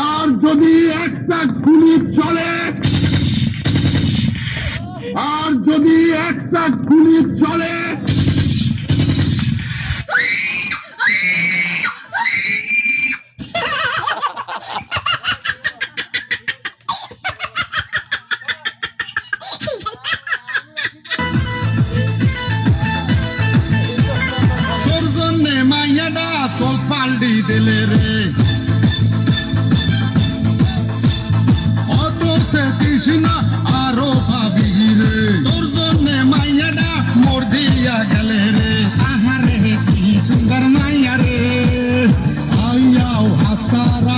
আর যদি একটা গুলি চলে, আর যদি একটা গুলি চলে, তোর জন্যে মাইয়াডা চল পাল্টি দিলে রে, অত চেতিস না আরো ভাবি রে, তোর জন্যে মাইয়াডা মোর দিয়া গেলে রে। আহারে কি সুন্দর মাইয়া রে, আইয়াও হাসারা